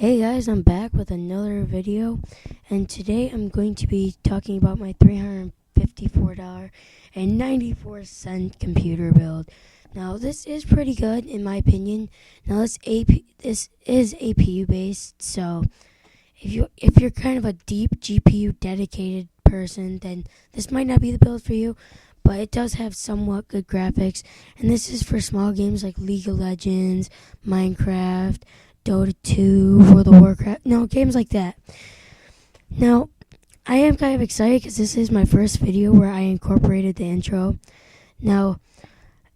Hey guys, I'm back with another video, and today I'm going to be talking about my $354.94 computer build. Now this is pretty good in my opinion. Now this is APU based, so if you're kind of a deep GPU dedicated person, then this might not be the build for you. But it does have somewhat good graphics, and this is for small games like League of Legends, Minecraft, Dota 2, World of Warcraft, games like that. Now, I am kind of excited because this is my first video where I incorporated the intro. Now,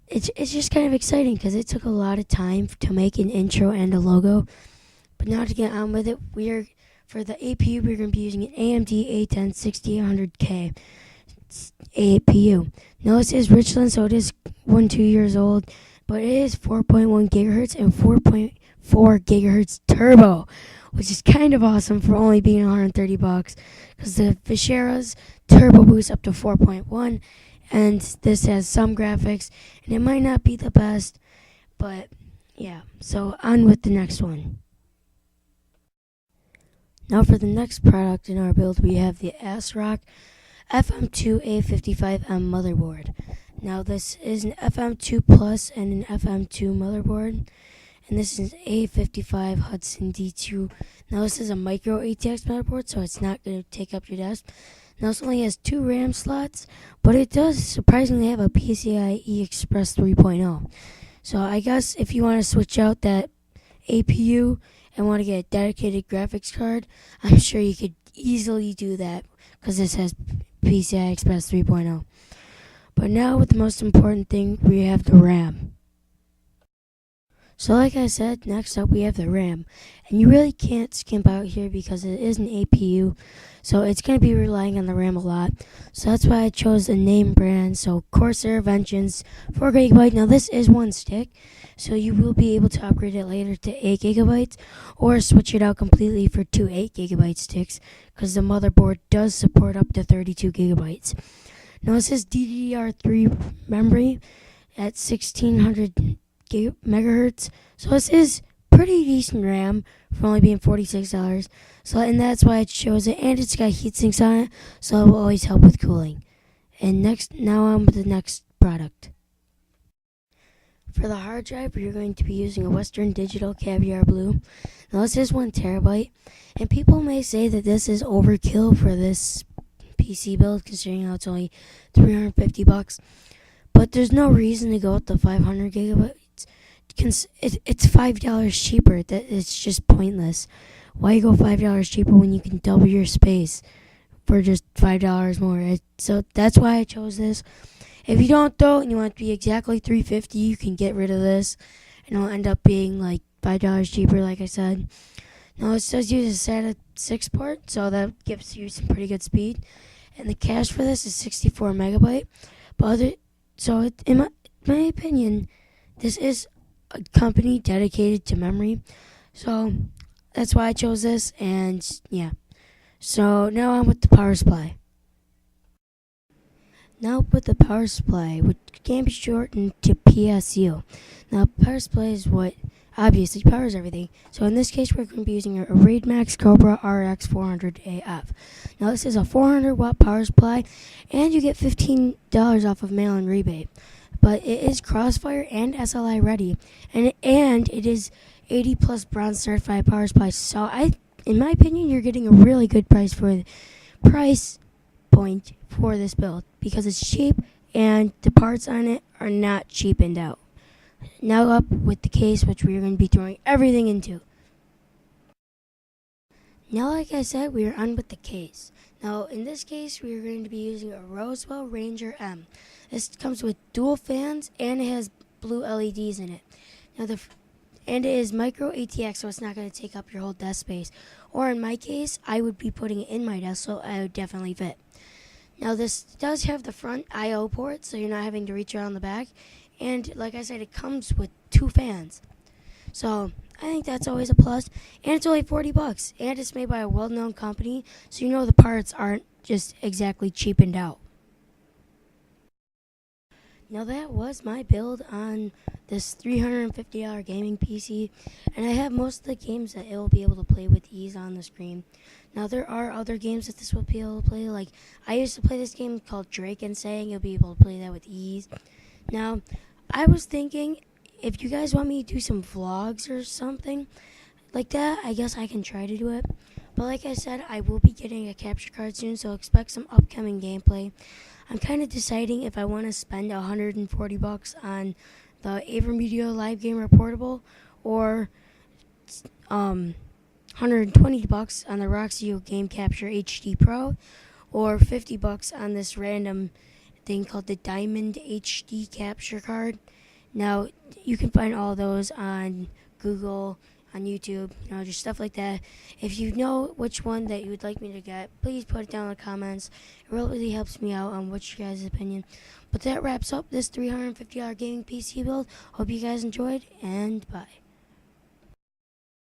it's just kind of exciting because it took a lot of time to make an intro and a logo. But now to get on with it, for the APU, we're going to be using an AMD A10 6800K APU. Now this is Richland, so it is 2 years old, but it is 4.1 gigahertz and 4.4 gigahertz turbo, which is kind of awesome for only being $130 because the Vishera's turbo boosts up to 4.1, and this has some graphics, and it might not be the best, but yeah. So on with the next one. Now for the next product in our build, we have the ASRock FM2A55M motherboard. Now this is an FM2 Plus and an FM2 motherboard, and this is A55 Hudson D2. Now this is a micro ATX motherboard, so it's not going to take up your desk. Now this only has 2 RAM slots, but it does surprisingly have a PCIe Express 3.0. So I guess if you want to switch out that APU and want to get a dedicated graphics card, I'm sure you could easily do that because this has PCI Express 3.0. But now with the most important thing, we have the RAM. So like I said, next up we have the RAM. And you really can't skimp out here because it is an APU, so it's going to be relying on the RAM a lot. So that's why I chose a name brand. So Corsair Vengeance 4GB. Now this is one stick, so you will be able to upgrade it later to 8GB or switch it out completely for 2 8GB sticks because the motherboard does support up to 32GB. Now this is DDR3 memory at 1600 megahertz, so this is pretty decent RAM for only being $46. So, and that's why I chose it, and it's got heat sinks on it, so it will always help with cooling. And now on with the next product. For the hard drive, we're going to be using a Western Digital Caviar Blue. Now this is 1 terabyte, and people may say that this is overkill for this PC build, considering how it's only $350. But there's no reason to go with the 500 gigabytes. It's $5 cheaper. That it's just pointless. Why go $5 cheaper when you can double your space for just $5 more? So that's why I chose this. If you don't though, and you want it to be exactly $350, you can get rid of this, and it'll end up being like $5 cheaper, like I said. Now it says use a SATA 6 port, so that gives you some pretty good speed. And the cache for this is 64 megabyte. In my opinion, this is a company dedicated to memory, so that's why I chose this. And yeah, so now I'm with the power supply. Now with the power supply, which can be shortened to PSU. Now power supply is what obviously powers everything. So in this case, we're going to be using a RaidMax Cobra RX 400AF. Now this is a 400 watt power supply, and you get $15 off of mail-in rebate. But it is Crossfire and SLI ready, and it is 80 plus bronze certified power supply. So in my opinion, you're getting a really good price point for this build because it's cheap and the parts on it are not cheapened out. Now up with the case, which we're going to be throwing everything into. Now, like I said, we are on with the case. Now, in this case, we are going to be using a Roswell Ranger M. This comes with dual fans, and it has blue LEDs in it. And it is micro ATX, so it's not going to take up your whole desk space. Or in my case, I would be putting it in my desk, so I would definitely fit. Now, this does have the front I/O port, so you're not having to reach around the back. And like I said, it comes with 2 fans. So I think that's always a plus. And it's only $40. And it's made by a well-known company, so you know the parts aren't just exactly cheapened out. Now that was my build on this $350 gaming PC, and I have most of the games that it will be able to play with ease on the screen. Now there are other games that this will be able to play, like I used to play this game called Drake and Saying, you'll be able to play that with ease. Now, I was thinking, if you guys want me to do some vlogs or something like that, I guess I can try to do it. But like I said, I will be getting a capture card soon, so expect some upcoming gameplay. I'm kind of deciding if I want to spend $140 on the Avon Media Live Gamer Portable or $120 on the Roxio Game Capture HD Pro or $50 on this random thing called the Diamond HD Capture Card. Now, you can find all those on Google, on YouTube, just stuff like that. If you know which one that you would like me to get, please put it down in the comments. It really helps me out on what's your guys' opinion. But that wraps up this $350 gaming PC build. Hope you guys enjoyed, and bye.